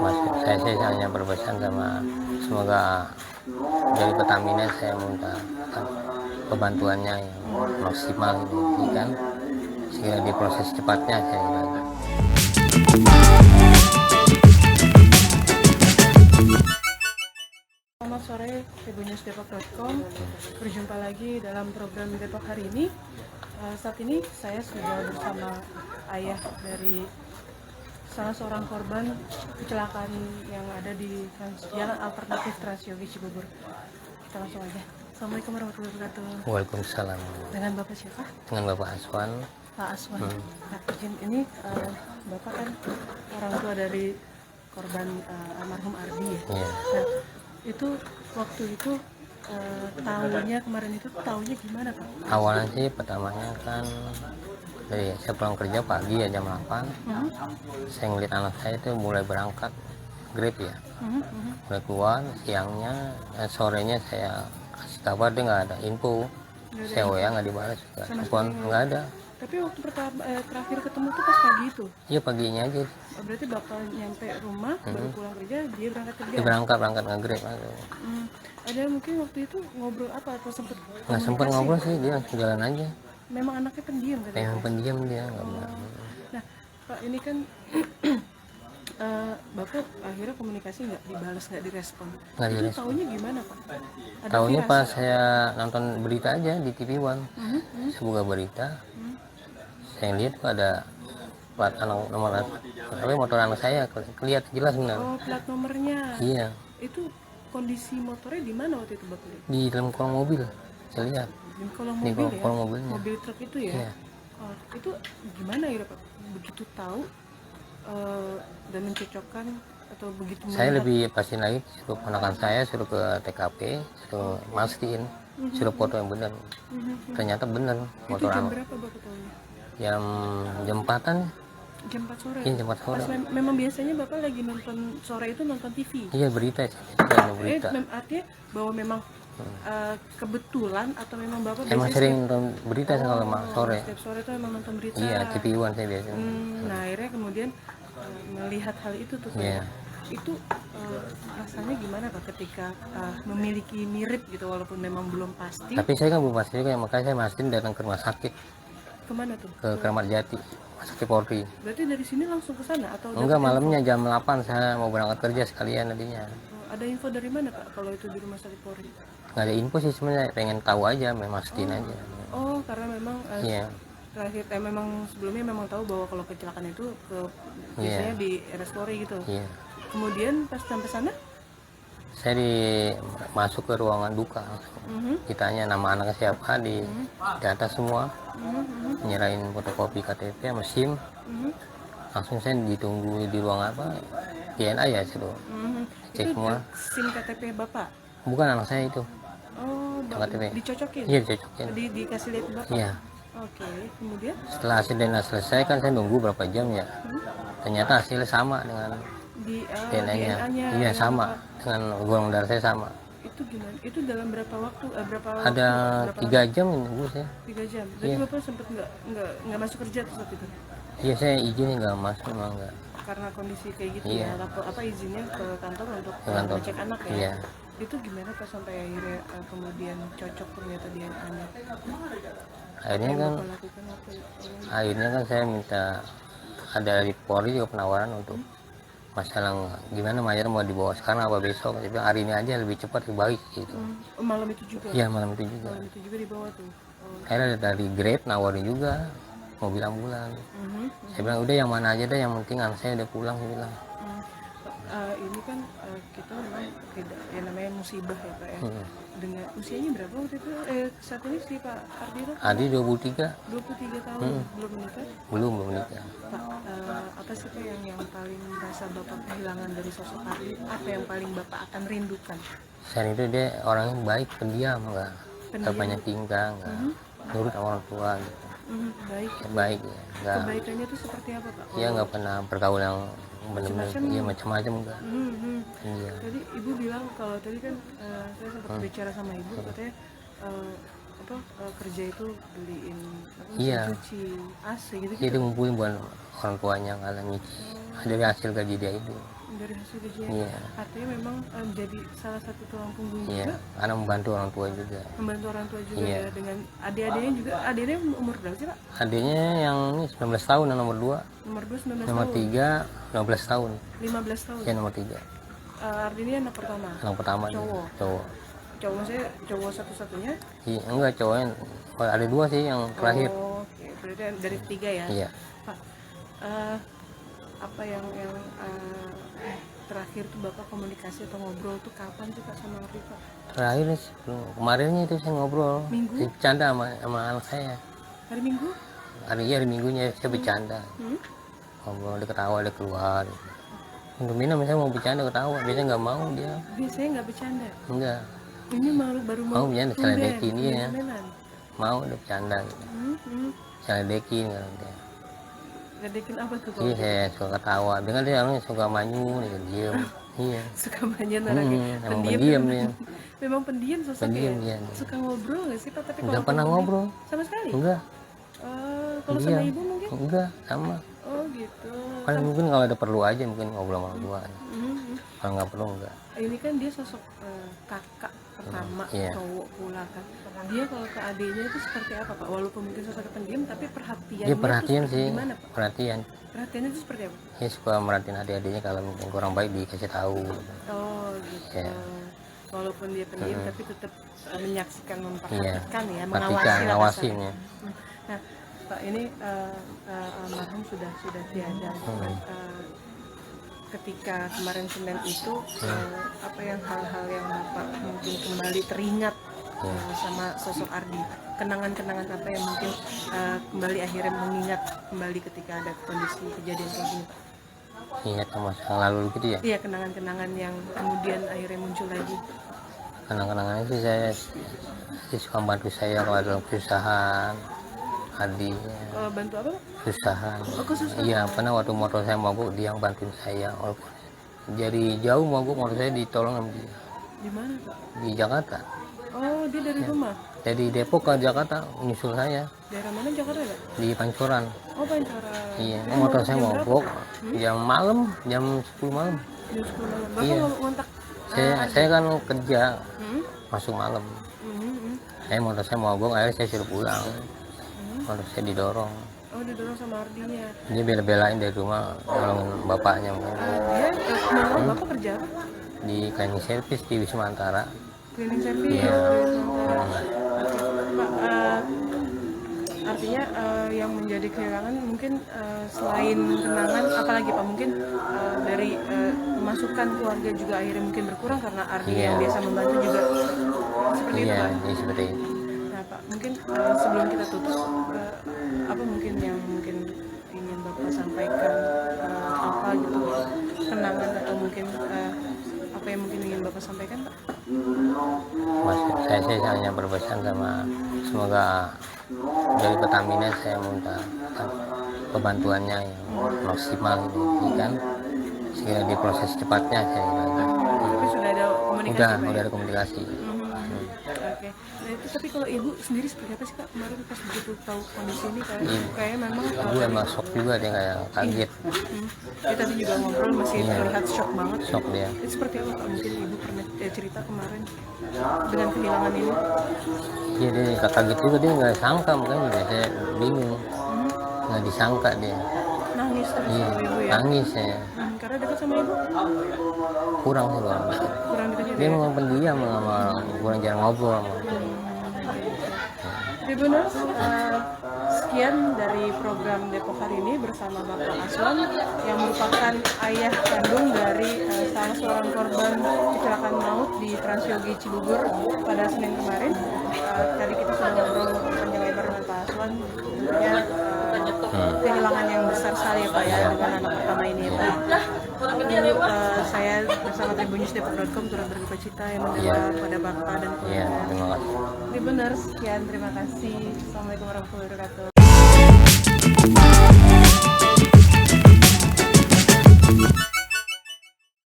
saya hanya berpesan sama semoga dari Pertamina saya minta kebantuannya yang maksimal ini kan segera diproses cepatnya saya kira. Selamat sore, tribunnews.depok.com. Berjumpa lagi dalam program Depok hari ini. Saat ini saya sudah bersama ayah dari salah seorang korban kecelakaan yang ada di Jalan Alternatif Transyogi Cibubur. Kita langsung aja. Assalamualaikum warahmatullahi wabarakatuh. Waalaikumsalam. Dengan Bapak siapa? Dengan Bapak Aswan. Pak Aswan. Nah, izin ini Bapak kan orang tua dari korban almarhum Ardi ya. Yeah. Nah, itu waktu itu tahunya kemarin itu tahunya gimana Pak? Awalnya sih pertamanya kan dari saya pulang kerja pagi ya jam 8. Saya ngeliat anak saya itu mulai berangkat Grab ya. Mulai keluar siangnya dan sorenya saya kasih kabar dia nggak ada info. Saya WA nggak dibalas juga. Telepon nggak ada. Tapi waktu terakhir ketemu tuh pas pagi itu? Iya paginya aja. Berarti Bapak nyampe rumah baru pulang kerja, dia berangkat kerja? Dia berangkat nge-Grab aja. Ada mungkin waktu itu ngobrol apa atau sempet Nggak sempet ngobrol sih, dia langsung jalan aja. Memang anaknya pendiam kan? Memang pendiam dia nggak benar. Nah Pak ini kan Bapak akhirnya komunikasi nggak dibalas, nggak direspon. Nggak Itu direspon. taunya gimana Pak? Ada Tahunya firasat? pas saya nonton berita aja di TV One, sebuah berita, saya lihat tuh ada plat nomor tapi motor anak saya kelihatan jelas benar. Oh, plat nomornya. Iya, Itu kondisi motornya di mana waktu itu Bapak lihat? di dalam kolong mobil saya lihat. Di kolong Di mobil ya? kolong mobilnya. Mobil truk itu ya? Iya. Oh, itu gimana ya Pak? Begitu tahu dan mencocokkan atau begitu Saya melihat? lebih pastiin lagi, suruh ponakan saya suruh ke TKP, suruh mastiin, suruh foto yang benar. Ternyata benar Itu motor jam anak. berapa Bapak tahunya? Jam 4-an, Jam 4 sore? iya jam 4 sore. Pas memang biasanya Bapak lagi nonton sore itu nonton TV? Iya berita sih, ada berita. Artinya bahwa memang kebetulan atau memang Bapak Emang biasanya sering nonton berita kalau sore. setiap sore itu memang nonton berita? Iya, TV One saya biasanya. Nah akhirnya kemudian melihat hal itu tuh Pak. Iya. Itu rasanya gimana Pak ketika memiliki mirip gitu walaupun memang belum pasti? Tapi saya kan belum pasti juga, makanya saya mastiin datang ke rumah sakit, Kemana tuh? ke Kramat Jati, rumah sakit Polri. Berarti dari sini langsung ke sana atau Enggak, dapat malamnya jam 8 saya mau berangkat kerja sekalian tadinya. ada info dari mana Pak kalau itu di rumah sakit Polri? Nggak ada info sih sebenarnya, pengen tahu aja, mastiin aja. Oh karena memang Iya, terakhir memang sebelumnya memang tahu bahwa kalau kecelakaan itu biasanya di RS Polri gitu. iya. Kemudian pas sampai sana, Saya masuk ke ruangan duka. Ditanya nama anaknya siapa, di data semua. Nyerahin fotokopi KTP sama SIM. Langsung saya ditunggu di ruang apa? DNA ya suruh cek itu semua. SIM KTP Bapak. Bukan anak saya itu. Oh, KTP. dicocokin? Iya dicocokin. Dikasih lihat ke Bapak? Iya. Oke, kemudian? Setelah hasil DNA selesai kan saya nunggu berapa jam ya. Ternyata hasilnya sama dengan Di DNA-nya. DNA-nya Iya sama dengan golongan darah saya sama. itu gimana? Itu dalam berapa waktu? Ada Berapa 3 jam nunggu saya. 3 jam. Jadi Iya. Bapak sempat nggak masuk kerja tuh saat itu? Iya saya izin nggak masuk memang nggak. Karena kondisi kayak gitu Iya. ya. Apa izinnya ke kantor untuk Ke kantor. ngecek anak ya? Iya. Itu gimana Pak sampai akhirnya kemudian cocok ternyata DNA-nya? Akhirnya kan Bapak lakukan apa? akhirnya kan saya minta ada dari Polri juga penawaran untuk masalah gimana mayat mau dibawa sekarang apa besok. Saya bilang hari ini aja lebih cepat lebih baik gitu. Malam itu juga? Iya malam itu juga. Malam itu juga dibawa tuh? Oh. Akhirnya dari Grab nawarin juga mobil ambulan. Saya bilang udah yang mana aja deh, yang penting anak saya udah pulang, saya bilang. Ini kan kita memang tidak ya namanya musibah ya Pak ya. Dengan usianya berapa waktu itu? Saat ini si Pak Ardi itu Adi 23 23 tahun belum menikah. belum nikah. Pak, apa sih Pak yang paling merasa Bapak kehilangan dari sosok Ardi? Apa yang paling Bapak akan rindukan? Selain itu dia orangnya baik, pendiam, nggak Pendiam. banyak tingkah, nggak nurut sama orang tua gitu. Baik. Baik ya, nggak Kebaikannya itu seperti apa Pak? dia nggak pernah bergaul yang benar-benar dia macam-macam enggak. Iya. Tadi Ibu bilang kalau tadi kan saya sempat bicara sama Ibu katanya kerja itu beliin apa, mesin Iya. cuci, AC gitu Jadi ngumpulin buat orang tuanya kalau nyuci dari hasil gaji dia itu. dari hasil gajinya. Iya. Artinya memang jadi salah satu tulang punggung Iya, juga, karena membantu orang tua juga. membantu orang tua juga Iya. ya, dengan adik-adiknya juga. Adik-adiknya umur berapa sih Pak? Adiknya yang ini 19 tahun, yang nomor 2, Nomor 2 19 nomor tahun, 3 15 tahun. 15 tahun. Ya nomor 3. Artinya anak pertama. Yang pertama dia, Cowok. cowok. Cowok maksudnya cowok satu-satunya. Iya, enggak cowoknya. Kalau ada 2 sih yang terakhir. Oh, oke. Berarti dari 3 ya. Iya. Pak, apa yang terakhir tuh Bapak komunikasi atau ngobrol tuh kapan sih Pak sama Ardi Pak? Terakhir nih, kemarinnya itu saya ngobrol. Minggu? Saya bercanda sama anak saya. Hari Minggu? Hari Minggunya saya bercanda. Ngobrol, dia ketawa, dia keluar. Untuk minum saya mau bercanda ketawa, biasanya nggak mau dia. Biasanya nggak bercanda. Enggak, Ini baru mau bercanda, tumben, seledekin iya. tumbenan. Mau dia bercanda gitu. Seledekin kan dia. Ledekin apa tuh Iya, Pak? saya suka ketawa. Dia kan dia orangnya suka manyun, dia diem. Iya. Suka banyak orangnya. Emang pendiam dia. Memang pendiam sosoknya. Pendiam ya? dia. Suka ngobrol nggak sih Pak? Tapi Enggak kalau pernah pendiam- ngobrol. sama sekali? Enggak. Kalau sama Diam. ibu mungkin? Enggak, sama. Oh gitu. Paling mungkin kalau ada perlu aja mungkin ngobrol sama orang tua. Mhm. Kalau nggak perlu enggak. Ini kan dia sosok kakak pertama, Iya. cowok pula kan. Dia kalau ke adiknya itu seperti apa Pak? Walaupun mungkin sosok pendiam, tapi perhatiannya Dia perhatian tuh sih, gimana Pak? perhatian. Perhatiannya itu seperti apa? Dia suka merhatiin adik-adiknya kalau mungkin kurang baik dikasih tahu. Oh gitu. Iya. Walaupun dia pendiam, tapi tetap menyaksikan, Iya. memperhatikan ya, Perhatikan, mengawasi lah ngawasin kasarnya. ya. Nah, Pak ini almarhum sudah tiada. Ketika kemarin Senin itu apa yang hal-hal yang Bapak mungkin kembali teringat sama sosok Ardi, kenangan-kenangan apa yang mungkin kembali akhirnya mengingat kembali ketika ada kondisi kejadian kayak gini Pak? Ingat sama masa lalu gitu ya. Iya, kenangan-kenangan yang kemudian akhirnya muncul lagi. Kenang-kenangannya sih saya suka bantu saya kalau dalam kesusahan. Adi Bantu apa Pak? kesusahan. Oh, kesusahan. Iya, pernah waktu motor saya mogok dia yang bantuin saya. Walaupun jadi jauh mogok, motor saya ditolong sama dia Di mana Pak? di Jakarta. Oh, dia dari rumah. Jadi Depok ke Jakarta nyusul saya Daerah mana Jakarta Pak? di Pancoran. Oh, Pancoran. Iya, motor saya mogok jam malam, jam 10 malam. Jam 10 malam. Bapak Iya. ngontak. Saya kan kerja Hmm? masuk malam. Hmm. Motor saya mogok, akhirnya saya suruh pulang. Motor saya didorong. Oh, didorong sama Ardinya. Dia bela-belain dari rumah nolongin bapaknya mungkin. Dia nolong Bapak kerja apa? Di cleaning service di Wisma Antara. Cleaning service. Iya. Pak, artinya yang menjadi kehilangan mungkin selain kenangan, apalagi Pak, mungkin dari masukan keluarga juga akhirnya mungkin berkurang karena Ardi Iya. yang biasa membantu juga seperti itu Iya, Pak. jadi seperti itu. Nah Pak, mungkin sebelum kita tutup, apa mungkin yang mungkin ingin Bapak sampaikan, apa gitu kenangan atau mungkin apa yang mungkin ingin Bapak sampaikan Pak? Maksud saya hanya berpesan sama semoga dari Pertamina saya minta kebantuannya yang maksimal gitu kan, segera diproses cepatnya saya kira. Tapi sudah ada komunikasi Pak? Udah ada komunikasi. Oke. Nah itu tapi kalau ibu sendiri seperti apa sih Kak kemarin pas begitu tahu kondisi ini kayak memang Ibu emang shock juga, dia kayak kaget, dia tadi juga ngobrol masih terlihat shock banget. shock dia. Itu seperti apa Kak? Mungkin ibu pernah cerita kemarin dengan kehilangan ini. Iya, dia kaget juga, dia nggak sangka, makanya juga saya bingung, nggak disangka dia. Nangis terus Iya, sama ibu ya. nangis saya, Karena dekat sama ibu kurang sih bang. kurang dekat Dia memang pendiam, sama kurang jarang ngobrol sama. Ibu Nurse, sekian dari program Depok hari ini bersama Bapak Aswan yang merupakan ayah kandung dari salah seorang korban kecelakaan maut di Transyogi Cibubur pada Senin kemarin. Tadi kita sudah ngobrol panjang lebar dengan Pak Aswan, tentunya kehilangan yang besar sekali ya Pak ya dengan anak pertama ini ya Pak. Saya bersama tribunnews.depok.com turut berduka cita yang mendengar pada Bapak dan Iya, keluarga. terima kasih. Ini benar, sekian terima kasih. Assalamualaikum warahmatullahi wabarakatuh.